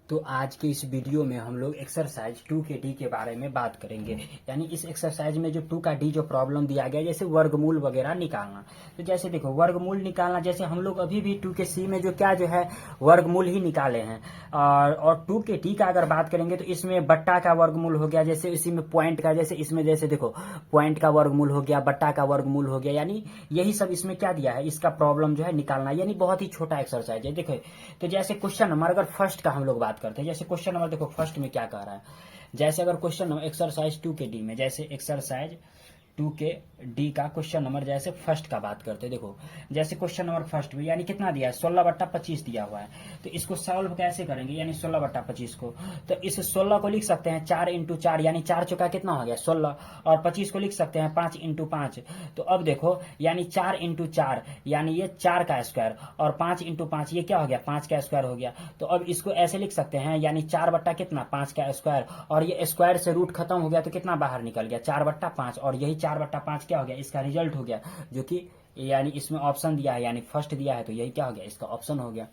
तो आज के इस वीडियो में हम लोग एक्सरसाइज 2 के डी के बारे में बात करेंगे। यानी इस एक्सरसाइज में जो 2 का डी जो प्रॉब्लम दिया गया, जैसे वर्गमूल वगैरह निकालना। तो जैसे देखो वर्गमूल निकालना, जैसे हम लोग अभी भी 2 के सी में जो क्या जो है वर्गमूल ही निकाले हैं। और 2 के डी का अगर बात करेंगे तो इसमें बट्टा का वर्गमूल हो गया, जैसे इसी में पॉइंट का, जैसे इसमें जैसे देखो पॉइंट का वर्गमूल हो गया, बट्टा का वर्गमूल हो गया। यानी यही सब इसमें क्या दिया है, इसका प्रॉब्लम जो है निकालना। यानी बहुत ही छोटा एक्सरसाइज है। देखो तो जैसे क्वेश्चन नंबर अगर फर्स्ट का हम लोग बात करते हैं, जैसे क्वेश्चन नंबर देखो फर्स्ट में क्या कह रहा है। जैसे अगर क्वेश्चन नंबर एक्सरसाइज 2 के डी में, जैसे एक्सरसाइज 2 के डी का क्वेश्चन नंबर जैसे फर्स्ट का बात करते हैं। देखो जैसे क्वेश्चन नंबर फर्स्ट में यानी कितना दिया है, 16/25 दिया हुआ है। तो इसको सॉल्व कैसे करेंगे, यानी 16/25 को, तो इस 16 को लिख सकते हैं 4 × 4, यानी 4 चौका कितना हो गया 16, और 25 को लिख सकते हैं 5 × 5। तो अब देखो यानी 4 × 4 यानी ये 4 का स्क्वायर, और 5 × 5 ये क्या हो गया 5 का स्क्वायर हो गया। तो अब इसको ऐसे लिख सकते हैं, यानी 4 बट्टा कितना 5 का स्क्वायर, और ये स्क्वायर से रूट खत्म हो गया तो कितना बाहर निकल गया 4/5, और यही 4/5 क्या हो गया इसका रिजल्ट हो गया, जो कि यानी इसमें ऑप्शन दिया है, यानी फर्स्ट दिया है, तो यही क्या हो गया इसका ऑप्शन हो गया।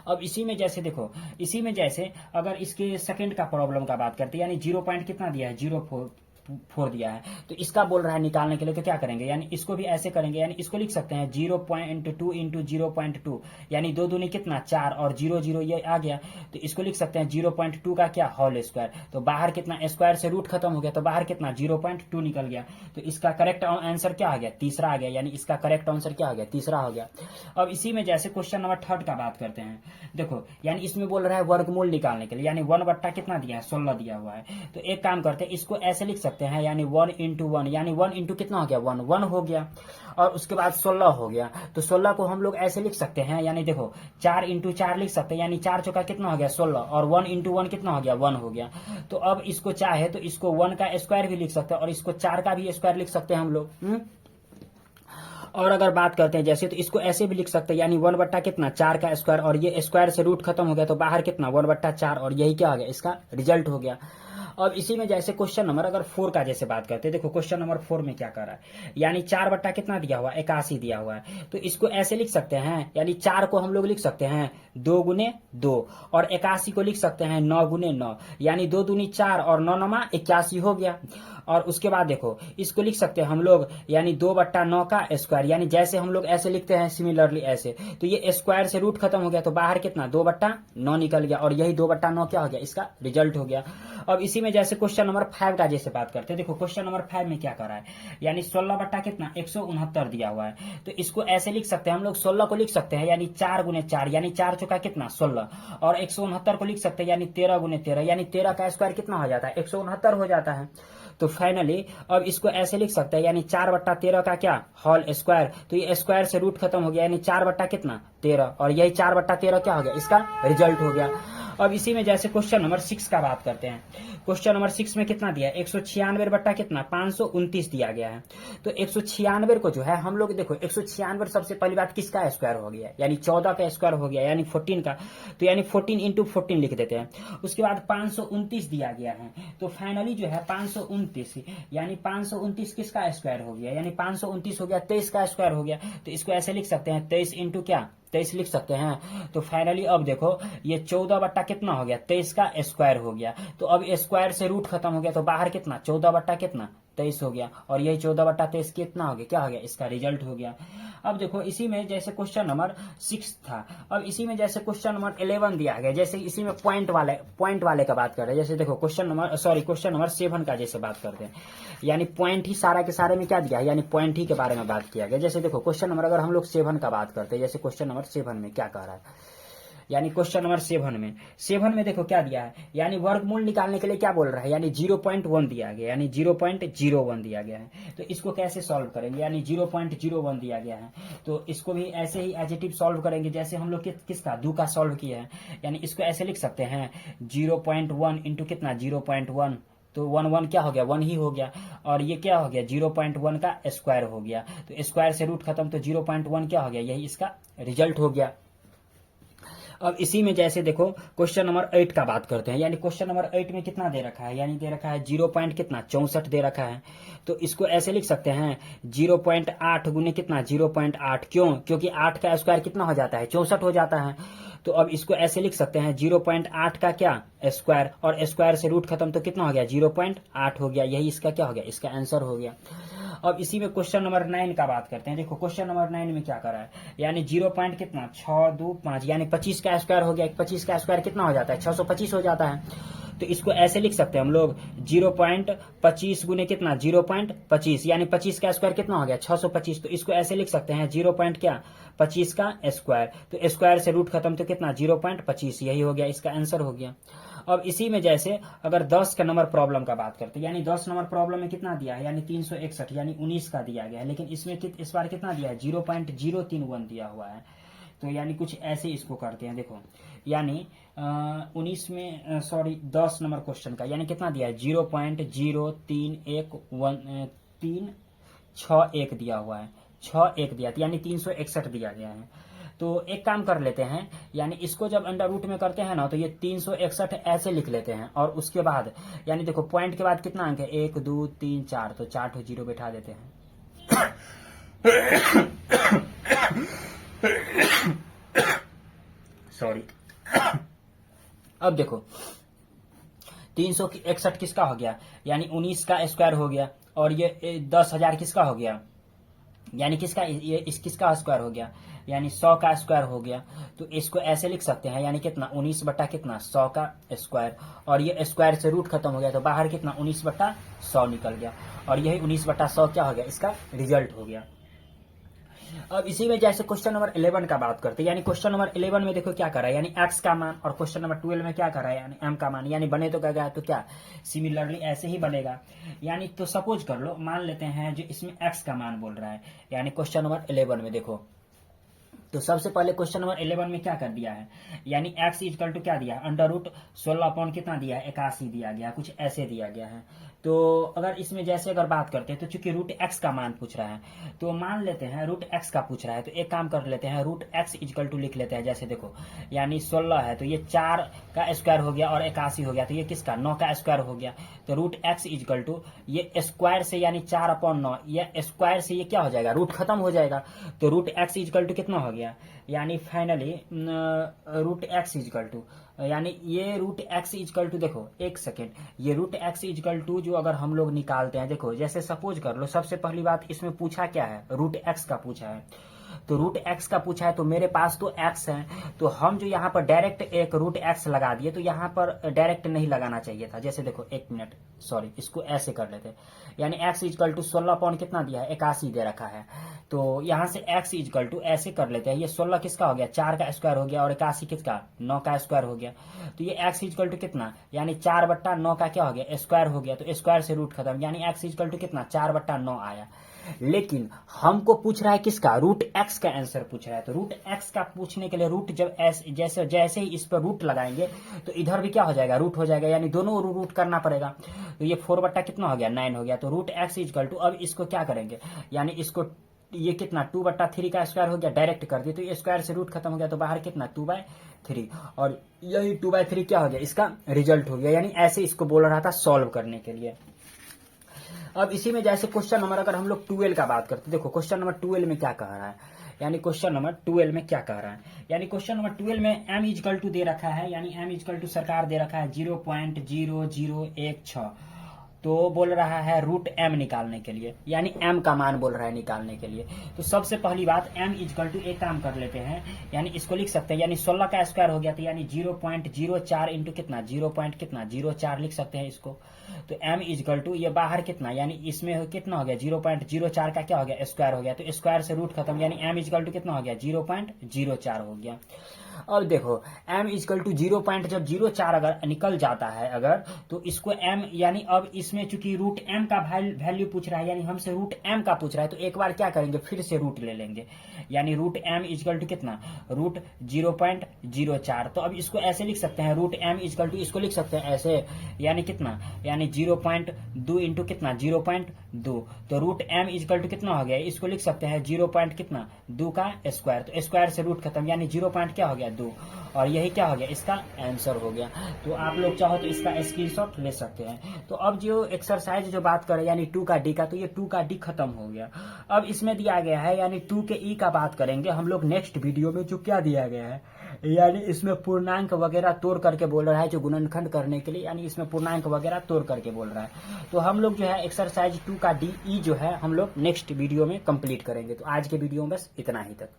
अब इसी में जैसे देखो, इसी में जैसे अगर इसके सेकंड का प्रॉब्लम का बात करते हैं, यानी 0 पॉइंट कितना दिया है 0.4 दिया है। तो इसका बोल रहा है निकालने के लिए, तो क्या करेंगे, यानी इसको भी ऐसे करेंगे, यानी इसको लिख सकते हैं 0.2 × 0.2, यानी 2 दूनी कितना 4, और 0 0 ये आ गया। तो इसको लिख सकते हैं 0.2 का क्या होल स्क्वायर। तो बाहर कितना स्क्वायर से रूट खत्म हो गया, तो बाहर कितना 0.2 निकल गया। तो इसका करेक्ट आंसर क्या आ गया, तीसरा आ गया। यानी इसका करेक्ट आंसर क्या आ गया, तीसरा हो गया। अब इसी में जैसे क्वेश्चन नंबर थर्ड का बात करते हैं। देखो यानी इसमें बोल रहा है वर्गमूल निकालने के लिए, यानी 1 बट्टा कितना दिया है 16 दिया हुआ है। तो एक काम करते हैं, इसको ऐसे लिख सकते हैं, यानी 1 × 1, यानी 1 × कितना हो गया 1 हो गया, और उसके बाद 16 हो गया। तो 16 को हम लोग ऐसे लिख सकते हैं, यानी देखो 4 × 4 लिख सकते हैं, यानी 4 चौका कितना हो गया 16, और 1 × 1 कितना हो गया 1 हो गया। तो अब इसको चाहे तो इसको 1 का स्क्वायर भी लिख सकते हैं, और इसको 4 का भी स्क्वायर लिख सकते हैं हम लोग। और अगर बात करते हैं जैसे, तो इसको ऐसे भी लिख सकते हैं, यानी 1 बट्टा कितना 4 का स्क्वायर, और ये स्क्वायर से रूट खत्म हो गया, तो बाहर कितना 1/4, और यही क्या हो गया इसका रिजल्ट हो गया। अब इसी में जैसे क्वेश्चन नंबर अगर 4 का जैसे बात करते हैं, देखो क्वेश्चन नंबर 4 में क्या कर रहा है, यानी 4 बट्टा कितना दिया हुआ 81 दिया हुआ है। तो इसको ऐसे लिख सकते हैं, यानी 4 को हम लोग लिख सकते हैं 2 × 2, और 81 को लिख सकते हैं 9 × 9, यानी 2 दूनी 4 और 9 9 81 हो गया। और उसके बाद देखो इसको लिख सकते हैं हम लोग, यानी 2/9 का स्क्वायर, यानी जैसे हम लोग ऐसे लिखते हैं सिमिलरली ऐसे, तो ये स्क्वायर से रूट खत्म हो गया, तो बाहर कितना 2/9 निकल गया, और यही 2/9 क्या हो गया इसका रिजल्ट हो गया। अब इसी में जैसे क्वेश्चन नंबर 5 का जैसे बात करते हैं, देखो क्वेश्चन नंबर 5 में क्या कर रहा है, यानी 16 बट्टा कितना 169 दिया हुआ है। तो इसको ऐसे लिख सकते हैं हम लोग, 16 को लिख सकते हैं, यानी 4 × 4, यानी 4 चौका कितना 16, और 169 को लिख सकते हैं, यानी 13 × 13, यानी 13 का स्क्वायर कितना हो जाता है 169 हो जाता है। तो फाइनली अब इसको ऐसे लिख सकते हैं, यानी 4/13 का क्या होल स्क्वायर, तो ये स्क्वायर से रूट खत्म हो गया, यानी 4 बट्टा कितना 13, और यही 4/13 क्या हो गया इसका रिजल्ट हो गया। अब इसी में जैसे क्वेश्चन नंबर 6 का बात करते हैं। क्वेश्चन नंबर 6 में कितना दिया है 196 बट्टा कितना 529 दिया गया है। तो 196 को जो है हम लोग देखो 196 सबसे पहली बात किसका स्क्वायर हो गया, यानी 14 का स्क्वायर हो गया, यानी 14 का। तो यानी 14 × 14 लिख देते हैं। उसके बाद 529 दिया गया है, तो फाइनली जो है 529, यानी 529 किसका स्क्वायर हो गया, यानी 529 हो गया 23 का स्क्वायर हो गया। तो इसको ऐसे लिख सकते हैं 23 × क्या 23 लिख सकते हैं। तो फाइनली अब देखो ये 14 बट्टा कितना हो गया 23 का स्क्वायर हो गया। तो अब स्क्वायर से रूट खत्म हो गया, तो बाहर कितना 14 बट्टा कितना 23 हो गया, और यही 14/23 कितना हो गया क्या हो गया इसका रिजल्ट हो गया। अब देखो इसी में जैसे क्वेश्चन नंबर 6 था। अब इसी में जैसे क्वेश्चन नंबर 11 दिया गया, जैसे इसी में पॉइंट वाले का बात कर रहे हैं। जैसे देखो क्वेश्चन नंबर 7 का जैसे बात करते हैं, यानी पॉइंट ही सारा के सारे में क्या दिया है, यानी पॉइंट ही के बारे में बात किया गया। जैसे देखो क्वेश्चन नंबर अगर हम लोग 7 का बात करते हैं, जैसे क्वेश्चन नंबर 7 में क्या कह रहा है, यानी क्वेश्चन नंबर 7 में देखो क्या दिया है, यानी वर्गमूल निकालने के लिए क्या बोल रहा है, यानी 0.1 दिया गया, यानी 0.01 दिया गया है। तो इसको कैसे सॉल्व करेंगे, यानी 0.01 दिया गया है, तो इसको भी ऐसे ही एज इट इज सॉल्व करेंगे, जैसे हम लोग किसका 2 का सॉल्व किया है। यानी इसको ऐसे लिख सकते हैं 0.1 × कितना 0.1, तो 1 1 क्या हो गया 1 ही हो गया, और ये क्या हो गया 0.1 का स्क्वायर हो गया। तो स्क्वायर से रूट खत्म, तो 0.1 क्या हो गया, यही इसका रिजल्ट हो गया। अब इसी में जैसे देखो क्वेश्चन नंबर 8 का बात करते हैं, यानी क्वेश्चन नंबर 8 में कितना दे रखा है, यानी दे रखा है 0 पॉइंट कितना 64 दे रखा है। तो इसको ऐसे लिख सकते हैं 0.8 × कितना 0.8, क्यों, क्योंकि 8 का स्क्वायर कितना हो जाता है 64 हो जाता है। तो अब इसको ऐसे लिख सकते हैं 0.8 का क्या स्क्वायर, और स्क्वायर से रूट खत्म तो कितना हो गया 0.8 हो गया, यही इसका क्या हो गया, इसका आंसर हो गया। अब इसी में क्वेश्चन नंबर 9 का बात करते हैं। देखो क्वेश्चन नंबर 9 में क्या करा है, यानी 0 पॉइंट कितना 6 2 5 यानी 25 का स्क्वायर हो गया। 25 का स्क्वायर कितना हो जाता है 625 हो जाता है। तो इसको ऐसे लिख सकते हैं हम लोग 0.25 गुने कितना 0.25 यानी 25 का स्क्वायर कितना हो गया 625। तो इसको ऐसे लिख सकते हैं 0 पॉइंट क्या 25 का स्क्वायर, तो स्क्वायर से रूट खत्म तो कितना 0.25, यही हो गया, इसका आंसर हो गया। अब इसी में जैसे अगर 10 का नंबर प्रॉब्लम का बात करते हैं, यानी 10 नंबर प्रॉब्लम में कितना दिया है, यानी 361 यानी 19 का दिया गया है, लेकिन इसमें इस बार कितना दिया है 0.031 दिया हुआ है। तो यानी कुछ ऐसे इसको करते हैं। देखो यानी 19 में 10 नंबर क्वेश्चन का यानी कितना दिया है 0.031 दिया हुआ है, 61 दिया, यानी 361 दिया गया है। तो एक काम कर लेते हैं, यानी इसको जब अंडर रूट में करते हैं ना तो ये 361 ऐसे लिख लेते हैं, और उसके बाद यानी देखो पॉइंट के बाद कितना अंक है 1 2 3 4, तो 4 ठो जीरो बैठा देते हैं। सॉरी। अब देखो 361 किसका हो गया, यानी 19 का स्क्वायर हो गया, और ये 10,000 किसका हो गया, यानी किसका ये इस किसका स्क्वायर हो गया, यानी 100 का स्क्वायर हो गया। तो इसको ऐसे लिख सकते हैं, यानी कितना 19 बटा कितना 100 का स्क्वायर, और ये स्क्वायर से रूट खत्म हो गया तो बाहर कितना 19 बटा 100 निकल गया, और यही 19 बटा 100 क्या हो गया, इसका रिजल्ट हो गया। अब इसी में जैसे क्वेश्चन नंबर 11 का बात करते हैं, यानी क्वेश्चन नंबर 11 में देखो क्या करा है, यानी x का मान, और क्वेश्चन नंबर 12 में क्या करा है, यानी m का मान, यानी बने तो क्या गया, तो क्या सिमिलरली ऐसे ही बनेगा। यानी तो सपोज कर लो, मान लेते हैं जो इसमें x का मान बोल रहा है, यानी क्वेश्चन नंबर 11 में देखो, तो सबसे पहले क्वेश्चन नंबर 11 में क्या कर दिया है, यानी x इक्वल टू क्या दिया है अंडर रूट 16 अपॉन कितना दिया है 81 दिया गया, कुछ ऐसे दिया गया है। तो अगर इसमें जैसे अगर बात करते हैं तो चूंकि रूट x का मान पूछ रहा है, तो मान लेते हैं रूट x का पूछ रहा है, तो एक काम कर लेते हैं रूट x इक्वल टू लिख लेते हैं। जैसे देखो यानी 16 है तो ये 4 का स्क्वायर हो गया, और 81 हो गया तो ये किसका 9 का स्क्वायर हो गया। तो रूट x इक्वल टू ये स्क्वायर से यानी 4 अपॉन 9, ये स्क्वायर से ये क्या हो जाएगा रूट खत्म हो जाएगा, तो रूट x इक्वल टू कितना हो गया, यानी finally root x equal to, यानी ये रूट x इक्वल टू, देखो एक सेकेंड, ये रूट x इक्वल टू जो अगर हम लोग निकालते हैं, देखो जैसे सपोज कर लो, सबसे पहली बात इसमें पूछा क्या है रूट x का पूछा है, तो रूट x का पूछा है, तो मेरे पास तो x है, तो हम जो यहाँ पर डायरेक्ट एक रूट x लगा दिए, तो यहाँ पर डायरेक्ट नहीं लगाना चाहिए था। जैसे देखो एक मिनट, सॉरी, इसको ऐसे कर लेते, यानी x इक्वल टू 16 अपॉन कितना दिया है 81 दे रखा है, तो यहाँ से x इक्वल टू ऐसे कर लेते हैं, ये 16 किसका हो गया 4 का स्क्वायर हो गया, और 81 किसका 9 का स्क्वायर हो गया। तो ये x इक्वल टू कितना, यानी 4 बट्टा 9 का क्या हो गया स्क्वायर हो गया, तो स्क्वायर से रूट खत्म, यानी x इक्वल टू कितना 4 बट्टा 9 आया। लेकिन हमको पूछ रहा है किसका रूट x का आंसर पूछ रहा है, तो रूट x का पूछने के लिए रूट जब जैसे जैसे ही इस पर रूट लगाएंगे तो इधर भी क्या हो जाएगा रूट हो जाएगा, यानी दोनों रूट करना पड़ेगा। तो ये 4 बट्टा कितना हो गया 9 हो गया, तो रूट x इक्वल टू, अब इसको क्या करेंगे, यानी इसको ये कितना 2/3 का स्क्वायर हो गया, डायरेक्ट कर दिए, तो ये स्क्वायर से रूट खत्म हो गया, तो बाहर कितना 2/3, और यही 2/3 क्या हो गया इसका रिजल्ट हो गया। यानी ऐसे इसको बोल रहा था सॉल्व करने के लिए। अब इसी में जैसे क्वेश्चन नंबर अगर हम लोग 12 का बात करते, देखो क्वेश्चन नंबर 12 में क्या कह रहा है, यानी क्वेश्चन नंबर 12 में क्या कह रहा है, यानी क्वेश्चन नंबर 12 में m इक्वल टू दे रखा है, यानी m इक्वल टू सरकार दे रखा है 0.0016, तो बोल रहा है रूट m निकालने के लिए, यानी m का मान बोल रहा है निकालने के लिए। तो सबसे पहली बात m इक्वल टू एक काम कर लेते हैं, यानी इसको लिख सकते हैं, यानी 16 का स्क्वायर हो गया, तो यानी 0.04 इंटू कितना 0.04 लिख सकते हैं इसको। तो m इक्वल टू ये बाहर कितना, यानी इसमें कितना हो गया 0.04 का क्या हो गया स्क्वायर हो गया, तो स्क्वायर से रूट खत्म, यानी m इक्वल टू कितना हो गया 0.04 हो गया। अब देखो m इक्वल टू 0.04 अगर निकल जाता है अगर, तो इसको m, यानी अब इसमें चूंकि रूट m का वैल्यू पूछ रहा है, यानी हमसे रूट m का पूछ रहा है, तो एक बार क्या करेंगे फिर से रूट ले लेंगे, यानी रूट m इक्वल टू कितना रूट 0.04। तो अब इसको ऐसे लिख सकते हैं रूट m इक्वल टू, इसको लिख सकते हैं ऐसे, यानी कितना, यानी 0.2 इंटू कितना 0.2, तो रूट m इक्वल टू कितना हो गया, इसको लिख सकते हैं 0. कितना 2 का स्क्वायर, तो स्क्वायर से रूट खत्म, यानी 0. क्या हो गया गया 2, और यही क्या हो गया, इसका आंसर हो गया। तो आप लोग चाहो तो इसका स्क्रीनशॉट ले सकते हैं। तो अब जो एक्सरसाइज जो बात करें यानी 2 का डी का, तो ये 2 का डी खत्म हो गया। अब इसमें दिया गया है यानी 2 के ई का बात करेंगे हम लोग नेक्स्ट वीडियो में। जो क्या दिया गया है यानी इसमें पूर्णांक वगैरह तोड़ करके बोल रहा है, जो गुणनखंड करने के लिए, यानी इसमें पूर्णांक वगैरह तोड़ करके बोल रहा है। तो हम लोग जो है एक्सरसाइज 2 का डी ई जो है हम लोग नेक्स्ट वीडियो में कंप्लीट करेंगे। तो आज के वीडियो में बस इतना ही तक।